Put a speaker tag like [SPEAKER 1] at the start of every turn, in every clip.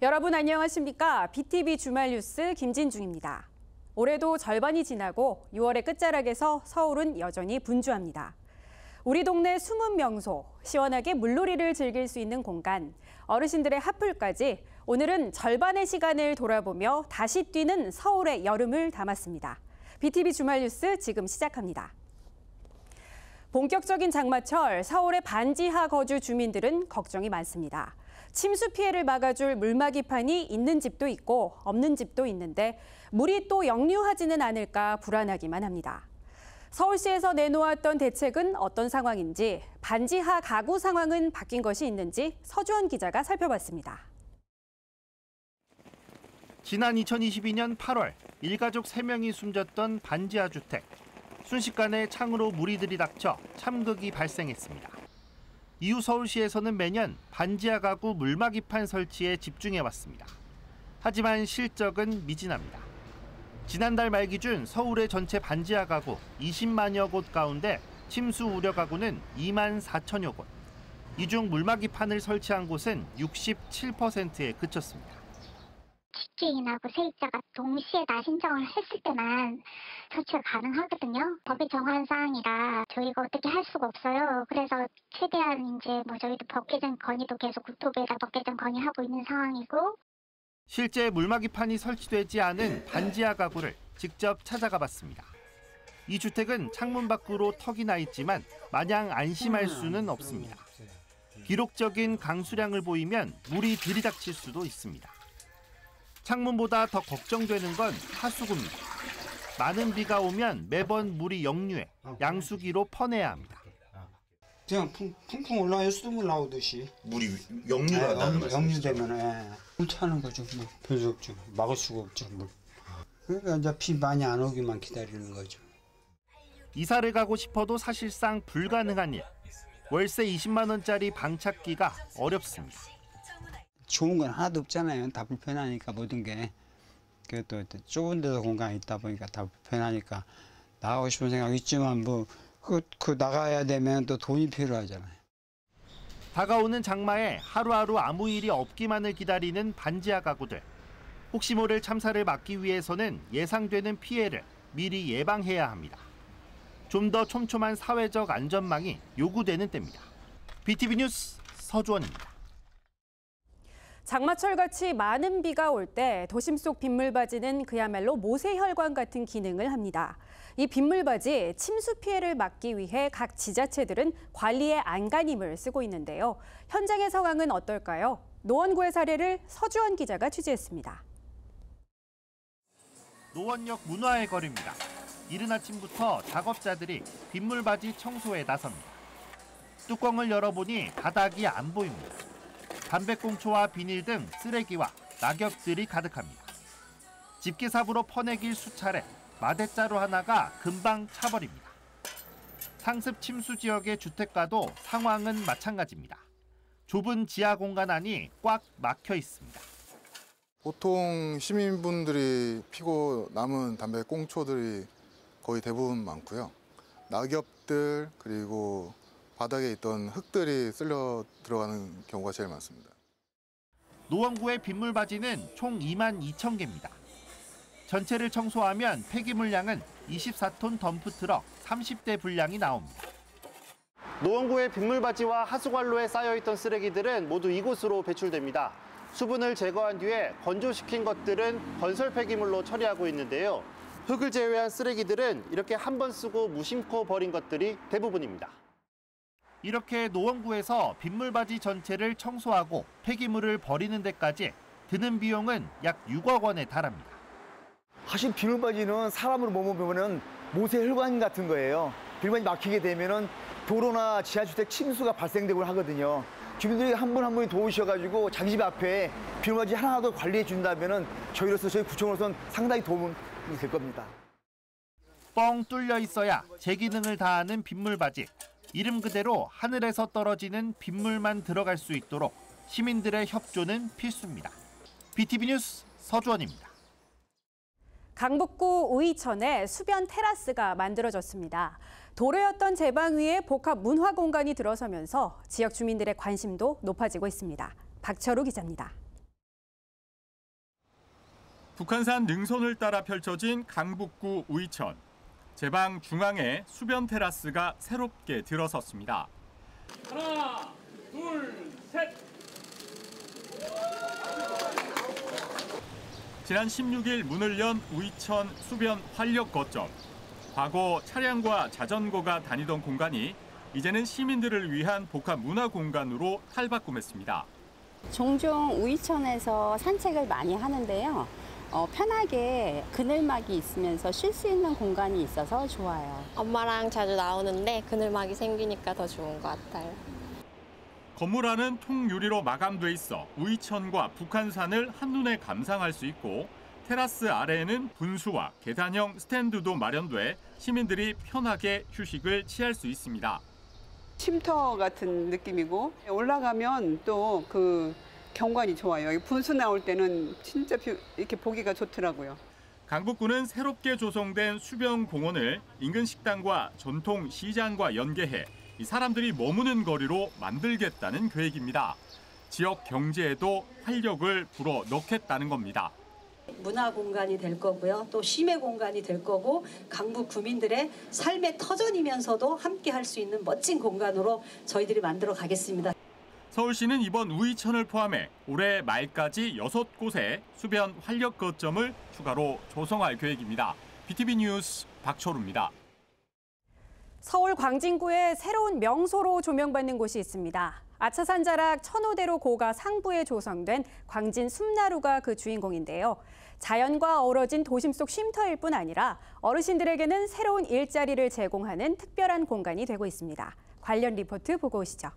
[SPEAKER 1] 여러분 안녕하십니까? BTV 주말 뉴스 김진중입니다. 올해도 절반이 지나고 6월의 끝자락에서 서울은 여전히 분주합니다. 우리 동네 숨은 명소, 시원하게 물놀이를 즐길 수 있는 공간, 어르신들의 핫플까지 오늘은 절반의 시간을 돌아보며 다시 뛰는 서울의 여름을 담았습니다. BTV 주말 뉴스 지금 시작합니다. 본격적인 장마철, 서울의 반지하 거주 주민들은 걱정이 많습니다. 침수 피해를 막아줄 물막이판이 있는 집도 있고 없는 집도 있는데 물이 또 역류하지는 않을까 불안하기만 합니다. 서울시에서 내놓았던 대책은 어떤 상황인지, 반지하 가구 상황은 바뀐 것이 있는지 서주원 기자가 살펴봤습니다.
[SPEAKER 2] 지난 2022년 8월 일가족 3명이 숨졌던 반지하 주택. 순식간에 창으로 물이 들이닥쳐 참극이 발생했습니다. 이후 서울시에서는 매년 반지하 가구 물막이판 설치에 집중해왔습니다. 하지만 실적은 미진합니다. 지난달 말 기준 서울의 전체 반지하 가구 20만여 곳 가운데 침수 우려 가구는 2만 4천여 곳. 이 중 물막이판을 설치한 곳은 67%에 그쳤습니다.
[SPEAKER 3] 집주인하고 세입자가 동시에 다 신청을 했을 때만 설치가 가능하거든요. 법이 정한 사항이라 저희가 어떻게 할 수가 없어요. 그래서 최대한 저희도 법 개정 건의도 계속 국토부에다 법 개정 건의하고 있는 상황이고.
[SPEAKER 2] 실제 물막이판이 설치되지 않은 반지하 가구를 직접 찾아가 봤습니다. 이 주택은 창문 밖으로 턱이 나 있지만 마냥 안심할 수는 없습니다. 기록적인 강수량을 보이면 물이 들이닥칠 수도 있습니다. 창문보다 더 걱정되는 건 하수구입니다. 많은 비가 오면 매번 물이 역류해 양수기로 퍼내야 합니다.
[SPEAKER 4] 그냥 풍풍 올라와요. 수돗물 나오듯이.
[SPEAKER 5] 물이 역류가 나는 말씀이시죠?
[SPEAKER 4] 역류되면 물 차는 거죠. 뭐 별 수 없죠. 막을 수가 없죠. 물. 그러니까 이제 비 많이 안 오기만 기다리는 거죠.
[SPEAKER 2] 이사를 가고 싶어도 사실상 불가능한 일. 월세 20만 원짜리 방 찾기가 어렵습니다.
[SPEAKER 4] 좋은 건 하나도 없잖아요. 다 불편하니까 모든 게. 또 좁은 데서 공간이 있다 보니까 다 불편하니까 나가고 싶은 생각 있지만 그 나가야 되면 또 돈이 필요하잖아요.
[SPEAKER 2] 다가오는 장마에 하루하루 아무 일이 없기만을 기다리는 반지하 가구들. 혹시 모를 참사를 막기 위해서는 예상되는 피해를 미리 예방해야 합니다. 좀 더 촘촘한 사회적 안전망이 요구되는 때입니다. BTV 뉴스 서주원입니다.
[SPEAKER 1] 장마철같이 많은 비가 올 때 도심 속 빗물바지는 그야말로 모세혈관 같은 기능을 합니다. 이 빗물바지 침수 피해를 막기 위해 각 지자체들은 관리에 안간힘을 쓰고 있는데요. 현장의 상황은 어떨까요? 노원구의 사례를 서주원 기자가 취재했습니다.
[SPEAKER 2] 노원역 문화의 거리입니다. 이른 아침부터 작업자들이 빗물바지 청소에 나섭니다. 뚜껑을 열어보니 바닥이 안 보입니다. 담배꽁초와 비닐 등 쓰레기와 낙엽들이 가득합니다. 집게삽으로 퍼내길 수차례, 마대자루 하나가 금방 차버립니다. 상습 침수 지역의 주택가도 상황은 마찬가지입니다. 좁은 지하 공간 안이 꽉 막혀 있습니다.
[SPEAKER 6] 보통 시민분들이 피고 남은 담배꽁초들이 거의 대부분 많고요. 낙엽들 그리고 바닥에 있던 흙들이 쓸려 들어가는 경우가 제일 많습니다.
[SPEAKER 2] 노원구의 빗물바지는 총 2만 2천 개입니다. 전체를 청소하면 폐기물량은 24톤 덤프트럭 30대 분량이 나옵니다. 노원구의 빗물바지와 하수관로에 쌓여있던 쓰레기들은 모두 이곳으로 배출됩니다. 수분을 제거한 뒤에 건조시킨 것들은 건설 폐기물로 처리하고 있는데요. 흙을 제외한 쓰레기들은 이렇게 한 번 쓰고 무심코 버린 것들이 대부분입니다. 이렇게 노원구에서 빗물바지 전체를 청소하고 폐기물을 버리는 데까지 드는 비용은 약 6억 원에 달합니다.
[SPEAKER 7] 사실 빗물바지는 사람으로 몸을 모세혈관 같은 거예요. 빗물바지 막히게 되면은 도로나 지하주택 침수가 발생되고 하거든요. 주민들이 한 분 한 분이 도우셔가지고 자기 집 앞에 빗물바지 하나라도 관리해 준다면은 저희 구청으로서는 상당히 도움이 될 겁니다.
[SPEAKER 2] 뻥 뚫려 있어야 제 기능을 다하는 빗물바지. 이름 그대로 하늘에서 떨어지는 빗물만 들어갈 수 있도록 시민들의 협조는 필수입니다. BTV 뉴스 서주원입니다.
[SPEAKER 1] 강북구 우이천에 수변 테라스가 만들어졌습니다. 도로였던 제방 위에 복합 문화 공간이 들어서면서 지역 주민들의 관심도 높아지고 있습니다. 박철우 기자입니다.
[SPEAKER 8] 북한산 능선을 따라 펼쳐진 강북구 우이천. 제방 중앙에 수변 테라스가 새롭게 들어섰습니다.
[SPEAKER 9] 하나, 둘, 셋.
[SPEAKER 8] 지난 16일 문을 연 우이천 수변 활력 거점. 과거 차량과 자전거가 다니던 공간이 이제는 시민들을 위한 복합 문화 공간으로 탈바꿈했습니다.
[SPEAKER 10] 종종 우이천에서 산책을 많이 하는데요. 편하게 그늘막이 있으면서 쉴 수 있는 공간이 있어서 좋아요.
[SPEAKER 11] 엄마랑 자주 나오는데 그늘막이 생기니까 더 좋은 것 같아요.
[SPEAKER 8] 건물 안은 통유리로 마감돼 있어 우이천과 북한산을 한눈에 감상할 수 있고 테라스 아래에는 분수와 계단형 스탠드도 마련돼 시민들이 편하게 휴식을 취할 수 있습니다.
[SPEAKER 12] 쉼터 같은 느낌이고 올라가면 또 그 경관이 좋아요. 여기 분수 나올 때는 진짜 이렇게 보기가 좋더라고요.
[SPEAKER 8] 강북구는 새롭게 조성된 수변 공원을 인근 식당과 전통 시장과 연계해 이 사람들이 머무는 거리로 만들겠다는 계획입니다. 지역 경제에도 활력을 불어 넣겠다는 겁니다.
[SPEAKER 13] 문화 공간이 될 거고요. 또 쉼의 공간이 될 거고 강북 구민들의 삶의 터전이면서도 함께 할 수 있는 멋진 공간으로 저희들이 만들어 가겠습니다.
[SPEAKER 8] 서울시는 이번 우이천을 포함해 올해 말까지 6곳의 수변 활력 거점을 추가로 조성할 계획입니다. BTV 뉴스 박철우입니다.
[SPEAKER 1] 서울 광진구에 새로운 명소로 조명받는 곳이 있습니다. 아차산 자락 천호대로 고가 상부에 조성된 광진 숲나루가 그 주인공인데요. 자연과 어우러진 도심 속 쉼터일 뿐 아니라 어르신들에게는 새로운 일자리를 제공하는 특별한 공간이 되고 있습니다. 관련 리포트 보고 오시죠.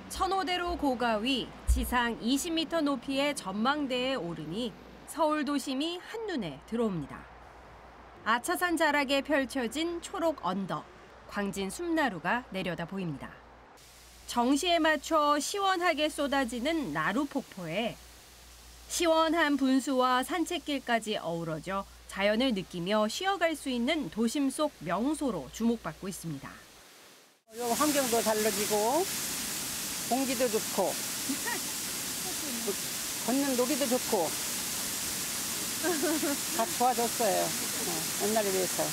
[SPEAKER 1] 천호대로 고가 위 지상 20m 높이의 전망대에 오르니 서울 도심이 한눈에 들어옵니다. 아차산 자락에 펼쳐진 초록 언덕, 광진 숲나루가 내려다 보입니다. 정시에 맞춰 시원하게 쏟아지는 나루 폭포에 시원한 분수와 산책길까지 어우러져 자연을 느끼며 쉬어갈 수 있는 도심 속 명소로 주목받고 있습니다.
[SPEAKER 14] 환경도 잘 느끼고 공기도 좋고 걷는 놀이도 좋고 다 좋아졌어요. 옛날에 비해서.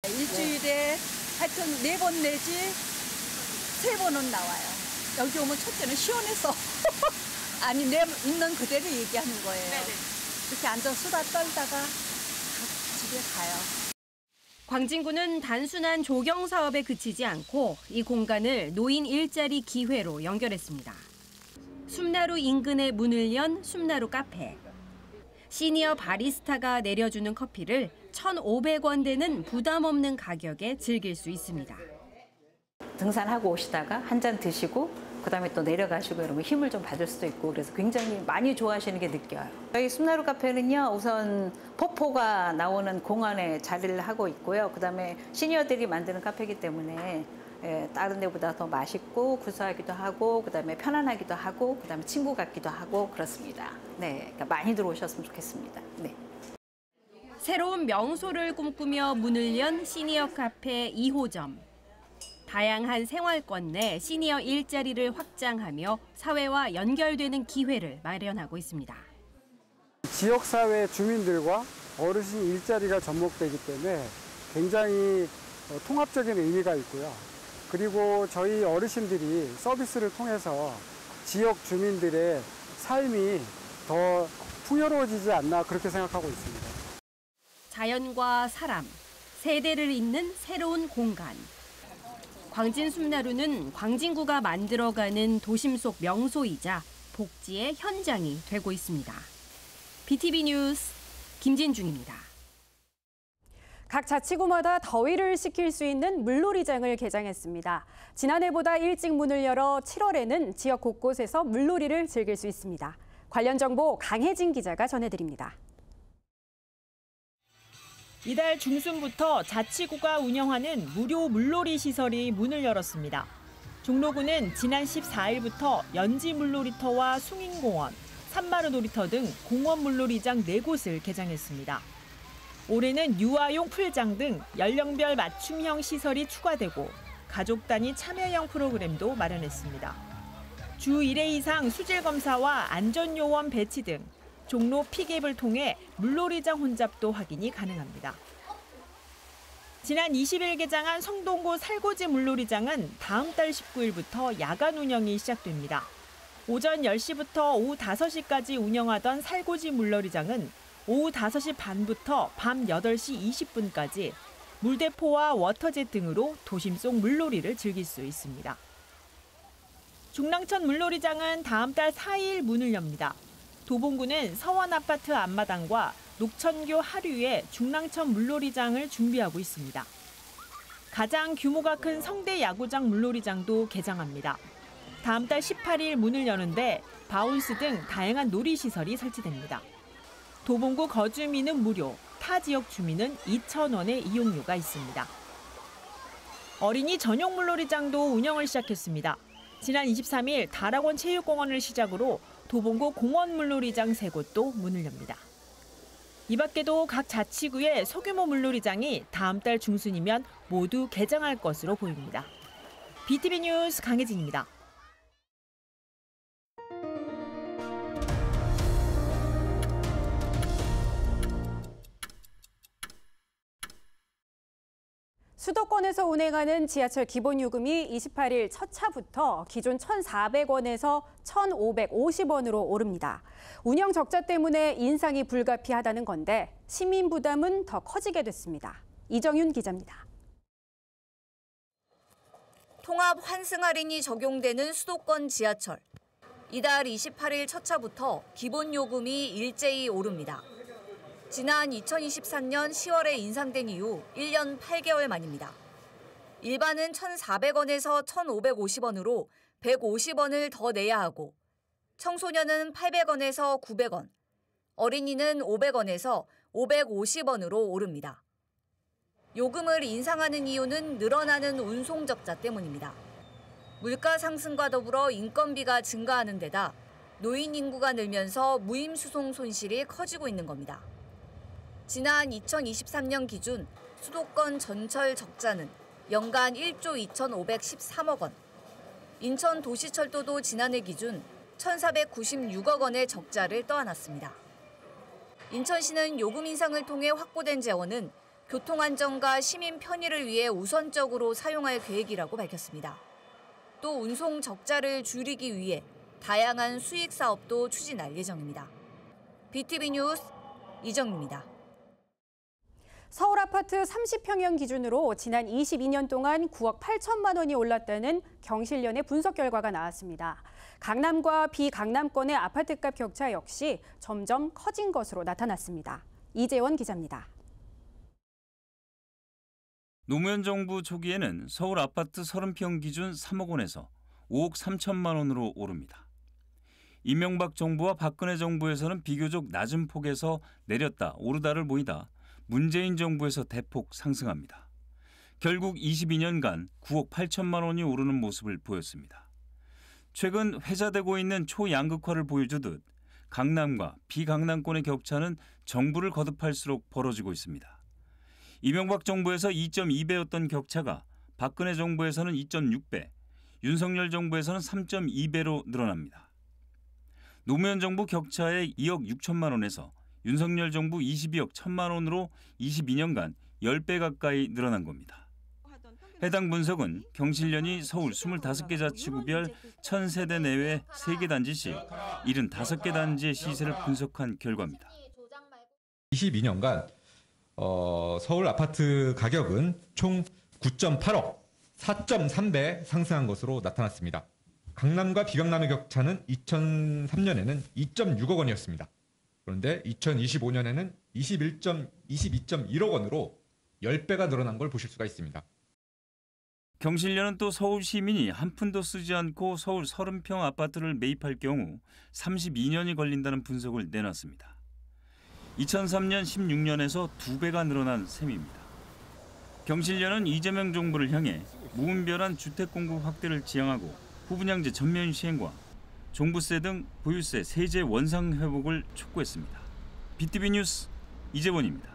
[SPEAKER 15] 일주일에 하여튼 4번 내지 3번은 나와요. 여기 오면 첫째는 시원해서 아니 내 있는 그대로 얘기하는 거예요. 이렇게 앉아서 수다 떨다가 집에 가요.
[SPEAKER 1] 광진구는 단순한 조경 사업에 그치지 않고 이 공간을 노인 일자리 기회로 연결했습니다. 숲나루 인근에 문을 연 숲나루 카페. 시니어 바리스타가 내려주는 커피를 1,500원 되는 부담 없는 가격에 즐길 수 있습니다.
[SPEAKER 16] 등산하고 오시다가 한 잔 드시고 그다음에 또 내려가시고 이러면 힘을 좀 받을 수도 있고 그래서 굉장히 많이 좋아하시는 게 느껴요. 저희 숲나루 카페는요. 우선 폭포가 나오는 공원에 자리를 하고 있고요. 그다음에 시니어들이 만드는 카페이기 때문에 다른 데보다 더 맛있고 구수하기도 하고 그다음에 편안하기도 하고 그다음에 친구 같기도 하고 그렇습니다. 네, 그러니까 많이 들어오셨으면 좋겠습니다. 네.
[SPEAKER 1] 새로운 명소를 꿈꾸며 문을 연 시니어 카페 2호점. 다양한 생활권 내 시니어 일자리를 확장하며 사회와 연결되는 기회를 마련하고 있습니다.
[SPEAKER 17] 지역사회 주민들과 어르신 일자리가 접목되기 때문에 굉장히 통합적인 의미가 있고요. 그리고 저희 어르신들이 서비스를 통해서 지역 주민들의 삶이 더 풍요로워지지 않나 그렇게 생각하고 있습니다.
[SPEAKER 1] 자연과 사람, 세대를 잇는 새로운 공간. 광진 숲나루는 광진구가 만들어가는 도심 속 명소이자 복지의 현장이 되고 있습니다. BTV 뉴스 김진중입니다. 각 자치구마다 더위를 식힐 수 있는 물놀이장을 개장했습니다. 지난해보다 일찍 문을 열어 7월에는 지역 곳곳에서 물놀이를 즐길 수 있습니다. 관련 정보 강혜진 기자가 전해드립니다.
[SPEAKER 18] 이달 중순부터 자치구가 운영하는 무료 물놀이 시설이 문을 열었습니다. 종로구는 지난 14일부터 연지 물놀이터와 숭인공원, 산마루 놀이터 등 공원 물놀이장 4곳을 개장했습니다. 올해는 유아용 풀장 등 연령별 맞춤형 시설이 추가되고 가족 단위 참여형 프로그램도 마련했습니다. 주 1회 이상 수질 검사와 안전요원 배치 등 종로 픽앱을 통해 물놀이장 혼잡도 확인이 가능합니다. 지난 20일 개장한 성동구 살고지 물놀이장은 다음 달 19일부터 야간 운영이 시작됩니다. 오전 10시부터 오후 5시까지 운영하던 살고지 물놀이장은 오후 5시 반부터 밤 8시 20분까지 물대포와 워터젯 등으로 도심 속 물놀이를 즐길 수 있습니다. 중랑천 물놀이장은 다음 달 4일 문을 엽니다. 도봉구는 서원아파트 앞마당과 녹천교 하류에 중랑천 물놀이장을 준비하고 있습니다. 가장 규모가 큰 성대 야구장 물놀이장도 개장합니다. 다음 달 18일 문을 여는데 바운스 등 다양한 놀이시설이 설치됩니다. 도봉구 거주민은 무료, 타 지역 주민은 2,000원의 이용료가 있습니다. 어린이 전용 물놀이장도 운영을 시작했습니다. 지난 23일 다락원 체육공원을 시작으로 도봉구 공원 물놀이장 3곳도 문을 엽니다. 이 밖에도 각 자치구의 소규모 물놀이장이 다음 달 중순이면 모두 개장할 것으로 보입니다. BTV 뉴스 강혜진입니다.
[SPEAKER 1] 수도권에서 운행하는 지하철 기본요금이 28일 첫 차부터 기존 1,400원에서 1,550원으로 오릅니다. 운영 적자 때문에 인상이 불가피하다는 건데 시민 부담은 더 커지게 됐습니다. 이정윤 기자입니다.
[SPEAKER 19] 통합 환승 할인이 적용되는 수도권 지하철. 이달 28일 첫 차부터 기본요금이 일제히 오릅니다. 지난 2023년 10월에 인상된 이후 1년 8개월 만입니다. 일반은 1,400원에서 1,550원으로 150원을 더 내야 하고 청소년은 800원에서 900원, 어린이는 500원에서 550원으로 오릅니다. 요금을 인상하는 이유는 늘어나는 운송 적자 때문입니다. 물가 상승과 더불어 인건비가 증가하는 데다 노인 인구가 늘면서 무임 수송 손실이 커지고 있는 겁니다. 지난 2023년 기준 수도권 전철 적자는 연간 1조 2,513억 원. 인천 도시철도도 지난해 기준 1,496억 원의 적자를 떠안았습니다. 인천시는 요금 인상을 통해 확보된 재원은 교통안전과 시민 편의를 위해 우선적으로 사용할 계획이라고 밝혔습니다. 또 운송 적자를 줄이기 위해 다양한 수익 사업도 추진할 예정입니다. BTV 뉴스 이정입니다.
[SPEAKER 1] 서울 아파트 30평형 기준으로 지난 22년 동안 9억 8천만 원이 올랐다는 경실련의 분석 결과가 나왔습니다. 강남과 비강남권의 아파트값 격차 역시 점점 커진 것으로 나타났습니다. 이재원 기자입니다.
[SPEAKER 20] 노무현 정부 초기에는 서울 아파트 30평 기준 3억 원에서 5억 3천만 원으로 오릅니다. 이명박 정부와 박근혜 정부에서는 비교적 낮은 폭에서 내렸다 오르다를 보이다 문재인 정부에서 대폭 상승합니다. 결국 22년간 9억 8천만 원이 오르는 모습을 보였습니다. 최근 회자되고 있는 초양극화를 보여주듯 강남과 비강남권의 격차는 정부를 거듭할수록 벌어지고 있습니다. 이명박 정부에서 2.2배였던 격차가 박근혜 정부에서는 2.6배, 윤석열 정부에서는 3.2배로 늘어납니다. 노무현 정부 격차의 2억 6천만 원에서 윤석열 정부 22억 1천만 원으로 22년간 10배 가까이 늘어난 겁니다. 해당 분석은 경실련이 서울 25개 자치구별 1000세대 내외 3개 단지 시 75개 단지의 시세를 분석한 결과입니다.
[SPEAKER 21] 22년간 서울 아파트 가격은 총 9.8억, 4.3배 상승한 것으로 나타났습니다. 강남과 비강남의 격차는 2003년에는 2.6억 원이었습니다. 그런데 2025년에는 22.1억 원으로 10배가 늘어난 걸 보실 수가 있습니다.
[SPEAKER 20] 경실련은 또 서울 시민이 한 푼도 쓰지 않고 서울 30평 아파트를 매입할 경우 32년이 걸린다는 분석을 내놨습니다. 2003년 16년에서 2배가 늘어난 셈입니다. 경실련은 이재명 정부를 향해 무분별한 주택 공급 확대를 지향하고 후분양제 전면 시행과 종부세 등 보유세 세제 원상 회복을 촉구했습니다. BTV 뉴스 이재원입니다.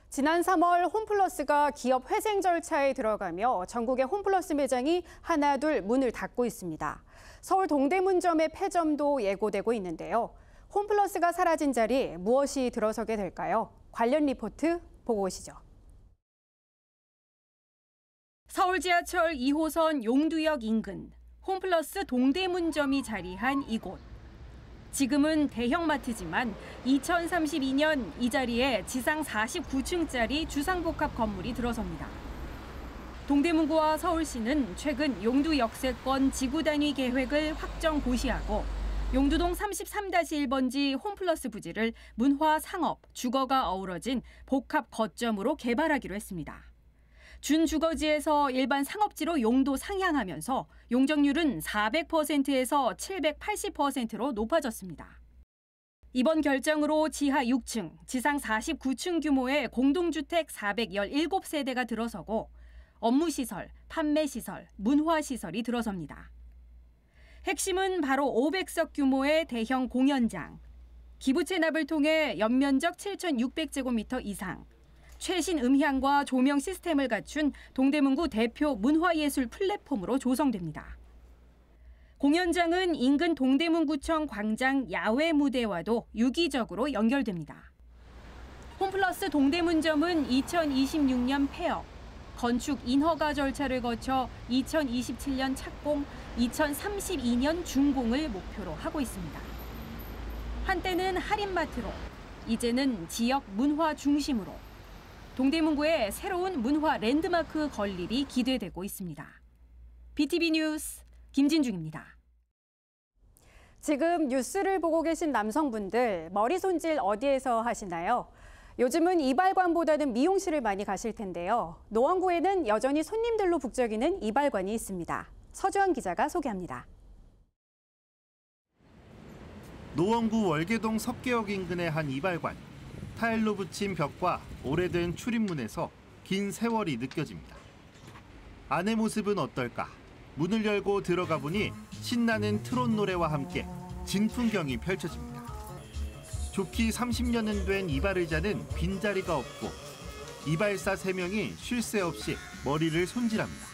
[SPEAKER 1] 지난 3월 홈플러스가 기업 회생 절차에 들어가며 전국의 홈플러스 매장이 하나둘 문을 닫고 있습니다. 서울 동대문점의 폐점도 예고되고 있는데요. 홈플러스가 사라진 자리 무엇이 들어서게 될까요? 관련 리포트 보고 오시죠. 서울 지하철 2호선 용두역 인근 홈플러스 동대문점이 자리한 이곳. 지금은 대형마트지만 2032년 이 자리에 지상 49층짜리 주상복합 건물이 들어섭니다. 동대문구와 서울시는 최근 용두 역세권 지구 단위 계획을 확정 고시하고 용두동 33-1번지 홈플러스 부지를 문화, 상업, 주거가 어우러진 복합 거점으로 개발하기로 했습니다. 준주거지에서 일반 상업지로 용도 상향하면서 용적률은 400%에서 780%로 높아졌습니다. 이번 결정으로 지하 6층, 지상 49층 규모의 공동주택 417세대가 들어서고 업무시설, 판매시설, 문화시설이 들어섭니다. 핵심은 바로 500석 규모의 대형 공연장, 기부 체납을 통해 연면적 7,600제곱미터 이상, 최신 음향과 조명 시스템을 갖춘 동대문구 대표 문화예술 플랫폼으로 조성됩니다. 공연장은 인근 동대문구청 광장 야외 무대와도 유기적으로 연결됩니다. 홈플러스 동대문점은 2026년 폐업, 건축 인허가 절차를 거쳐 2027년 착공, 2032년 준공을 목표로 하고 있습니다. 한때는 할인마트로, 이제는 지역 문화 중심으로 동대문구의 새로운 문화 랜드마크 건립이 기대되고 있습니다. BTV 뉴스 김진중입니다. 지금 뉴스를 보고 계신 남성분들 머리 손질 어디에서 하시나요? 요즘은 이발관보다는 미용실을 많이 가실 텐데요. 노원구에는 여전히 손님들로 북적이는 이발관이 있습니다. 서주환 기자가 소개합니다.
[SPEAKER 2] 노원구 월계동 석계역 인근의 한 이발관. 타일로 붙인 벽과 오래된 출입문에서 긴 세월이 느껴집니다. 안의 모습은 어떨까? 문을 열고 들어가 보니 신나는 트롯 노래와 함께 진풍경이 펼쳐집니다. 좋기 30년은 된 이발 의자는 빈자리가 없고 이발사 3명이 쉴 새 없이 머리를 손질합니다.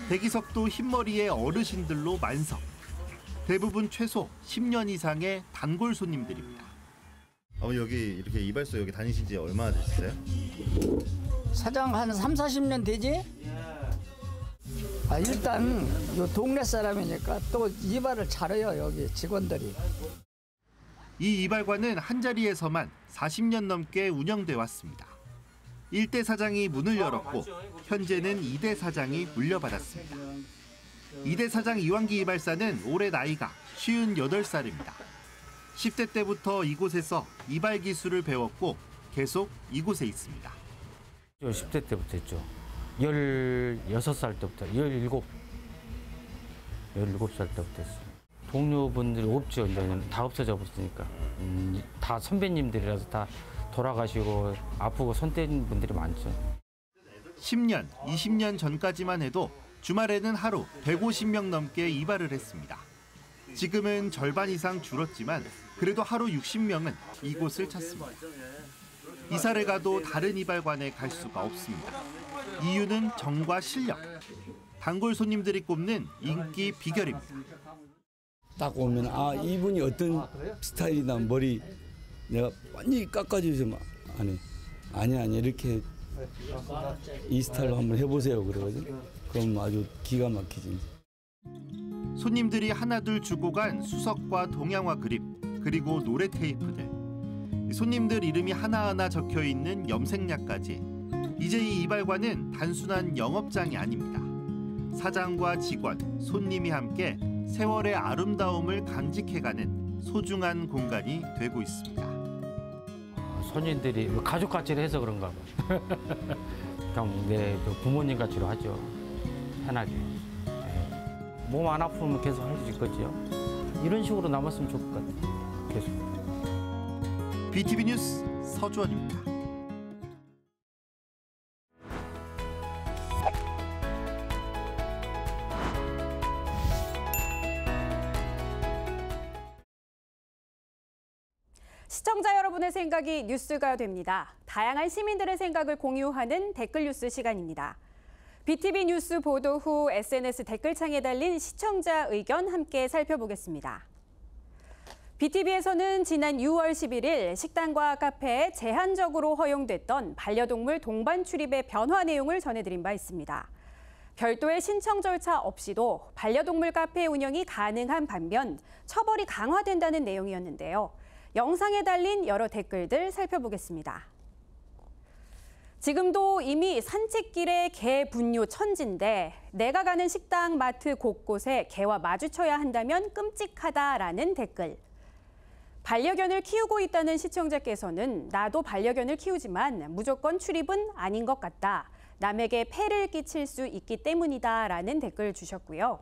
[SPEAKER 2] 대기석도 흰머리의 어르신들로 만석. 대부분 최소 10년 이상의 단골 손님들입니다.
[SPEAKER 5] 여기 이렇게 이발소 여기 다니신 지 얼마나 됐어요?
[SPEAKER 3] 사장 한 30-40년 되지? 일단 요 동네 사람이니까 또 이발을 잘해요, 여기 직원들이.
[SPEAKER 2] 이 이발관은 한자리에서만 40년 넘게 운영돼 왔습니다. 1대 사장이 문을 열었고 현재는 2대 사장이 물려받았습니다. 2대 사장 이완기 이발사는 올해 나이가 58살입니다. 10대 때부터 이곳에서 이발 기술을 배웠고 계속 이곳에 있습니다.
[SPEAKER 22] 10대 때부터 했죠. 16살 때부터, 17살 때부터 했어요. 동료분들이 없죠. 이제는 다 없어져 버렸으니까. 다 선배님들이라서 다 돌아가시고 아프고 손 뗀 분들이 많죠.
[SPEAKER 2] 10년, 20년 전까지만 해도 주말에는 하루 150명 넘게 이발을 했습니다. 지금은 절반 이상 줄었지만 그래도 하루 60명은 이곳을 찾습니다. 이사를 가도 다른 이발관에 갈 수가 없습니다. 이유는 정과 실력. 단골 손님들이 꼽는 인기 비결입니다.
[SPEAKER 23] 딱 오면 이분이 어떤 스타일이나 머리 내가 완전히 깎아주시면 아니 이렇게 이 스타일로 한번 해보세요 그러거든. 그럼 아주 기가 막히지.
[SPEAKER 2] 손님들이 하나둘 주고 간 수석과 동양화 그림, 그리고 노래 테이프들. 손님들 이름이 하나하나 적혀 있는 염색약까지. 이제 이 이발관은 단순한 영업장이 아닙니다. 사장과 직원, 손님이 함께 세월의 아름다움을 간직해가는 소중한 공간이 되고 있습니다.
[SPEAKER 22] 손님들이 가족같이 해서 그런가 봐. 그냥 내 부모님 같이로 하죠. 편하게. 몸 안 아프면 계속 할 수 있겠죠. 이런 식으로 남았으면 좋을 것 같아요. 계속.
[SPEAKER 2] BTV 뉴스 서주원입니다.
[SPEAKER 1] 시청자 여러분의 생각이 뉴스가 됩니다. 다양한 시민들의 생각을 공유하는 댓글 뉴스 시간입니다. BTV 뉴스 보도 후 SNS 댓글창에 달린 시청자 의견 함께 살펴보겠습니다. BTV에서는 지난 6월 11일 식당과 카페에 제한적으로 허용됐던 반려동물 동반 출입의 변화 내용을 전해드린 바 있습니다. 별도의 신청 절차 없이도 반려동물 카페 운영이 가능한 반면 처벌이 강화된다는 내용이었는데요. 영상에 달린 여러 댓글들 살펴보겠습니다. 지금도 이미 산책길에 개 분뇨 천지인데 내가 가는 식당, 마트 곳곳에 개와 마주쳐야 한다면 끔찍하다라는 댓글. 반려견을 키우고 있다는 시청자께서는 나도 반려견을 키우지만 무조건 출입은 아닌 것 같다. 남에게 폐를 끼칠 수 있기 때문이다라는 댓글 주셨고요.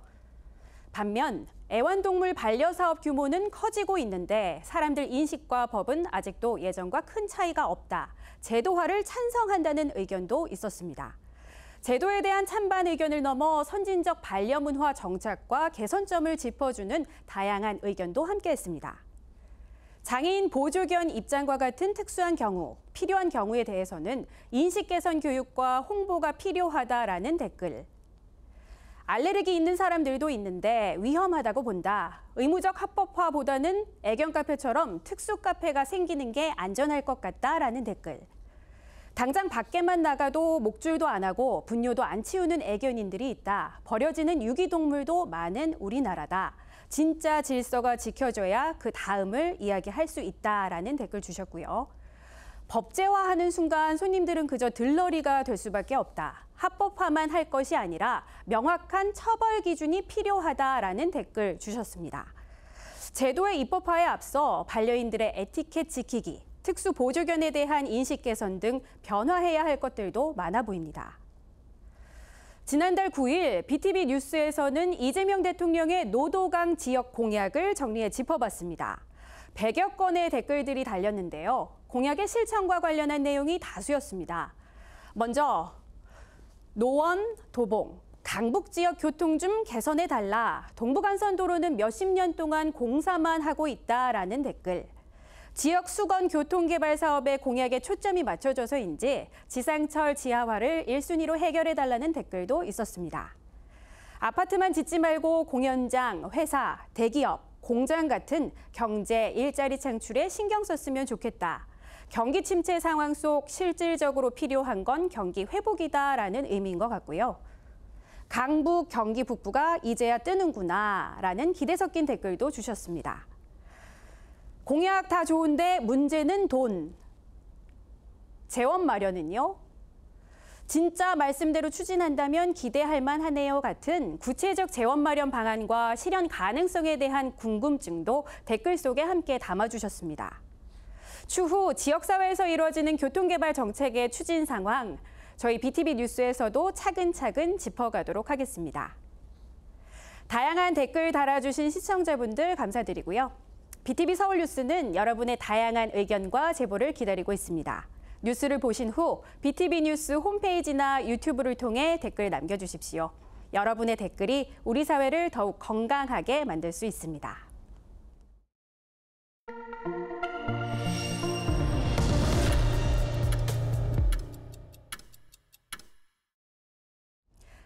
[SPEAKER 1] 반면 애완동물 반려사업 규모는 커지고 있는데 사람들 인식과 법은 아직도 예전과 큰 차이가 없다. 제도화를 찬성한다는 의견도 있었습니다. 제도에 대한 찬반 의견을 넘어 선진적 반려문화 정착과 개선점을 짚어주는 다양한 의견도 함께했습니다. 장애인 보조견 입장과 같은 특수한 경우, 필요한 경우에 대해서는 인식 개선 교육과 홍보가 필요하다라는 댓글. 알레르기 있는 사람들도 있는데 위험하다고 본다. 의무적 합법화보다는 애견 카페처럼 특수 카페가 생기는 게 안전할 것 같다라는 댓글. 당장 밖에만 나가도 목줄도 안 하고 분뇨도 안 치우는 애견인들이 있다. 버려지는 유기동물도 많은 우리나라다. 진짜 질서가 지켜져야 그 다음을 이야기할 수 있다라는 댓글 주셨고요. 법제화하는 순간 손님들은 그저 들러리가 될 수밖에 없다. 합법화만 할 것이 아니라 명확한 처벌 기준이 필요하다라는 댓글 주셨습니다. 제도의 입법화에 앞서 반려인들의 에티켓 지키기, 특수 보조견에 대한 인식 개선 등 변화해야 할 것들도 많아 보입니다. 지난달 9일 BTV 뉴스에서는 이재명 대통령의 노도강 지역 공약을 정리해 짚어봤습니다. 100여 건의 댓글들이 달렸는데요. 공약의 실천과 관련한 내용이 다수였습니다. 먼저 노원, 도봉, 강북 지역 교통 좀 개선해달라. 동부간선도로는 몇십 년 동안 공사만 하고 있다라는 댓글. 지역 수건 교통개발 사업에 공약에 초점이 맞춰져서인지 지상철 지하화를 1순위로 해결해달라는 댓글도 있었습니다. 아파트만 짓지 말고 공연장, 회사, 대기업, 공장 같은 경제, 일자리 창출에 신경 썼으면 좋겠다. 경기 침체 상황 속 실질적으로 필요한 건 경기 회복이다라는 의미인 것 같고요. 강북, 경기 북부가 이제야 뜨는구나 라는 기대 섞인 댓글도 주셨습니다. 공약 다 좋은데 문제는 돈. 재원 마련은요? 진짜 말씀대로 추진한다면 기대할 만하네요 같은 구체적 재원 마련 방안과 실현 가능성에 대한 궁금증도 댓글 속에 함께 담아주셨습니다. 추후 지역사회에서 이루어지는 교통개발 정책의 추진 상황, 저희 BTV 뉴스에서도 차근차근 짚어가도록 하겠습니다. 다양한 댓글 달아주신 시청자분들 감사드리고요. BTV 서울 뉴스는 여러분의 다양한 의견과 제보를 기다리고 있습니다. 뉴스를 보신 후 BTV 뉴스 홈페이지나 유튜브를 통해 댓글 남겨주십시오. 여러분의 댓글이 우리 사회를 더욱 건강하게 만들 수 있습니다.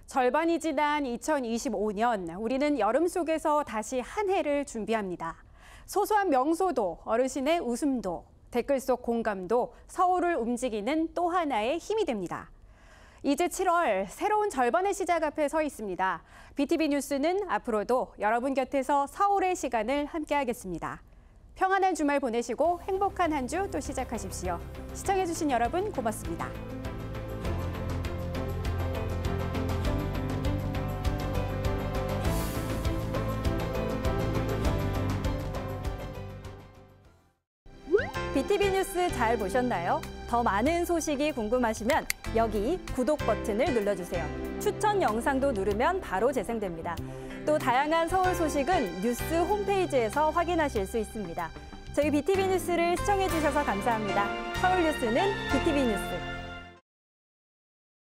[SPEAKER 1] 절반이 지난 2025년, 우리는 여름 속에서 다시 한 해를 준비합니다. 소소한 명소도, 어르신의 웃음도, 댓글 속 공감도 서울을 움직이는 또 하나의 힘이 됩니다. 이제 7월, 새로운 절반의 시작 앞에 서 있습니다. BTV 뉴스는 앞으로도 여러분 곁에서 서울의 시간을 함께하겠습니다. 평안한 주말 보내시고 행복한 한 주 또 시작하십시오. 시청해주신 여러분 고맙습니다.
[SPEAKER 4] BTV 뉴스 잘 보셨나요? 더 많은 소식이 궁금하시면 여기 구독 버튼을 눌러주세요. 추천 영상도 누르면 바로 재생됩니다. 또 다양한 서울 소식은 뉴스 홈페이지에서 확인하실 수 있습니다. 저희 BTV 뉴스를 시청해주셔서 감사합니다. 서울 뉴스는 BTV 뉴스.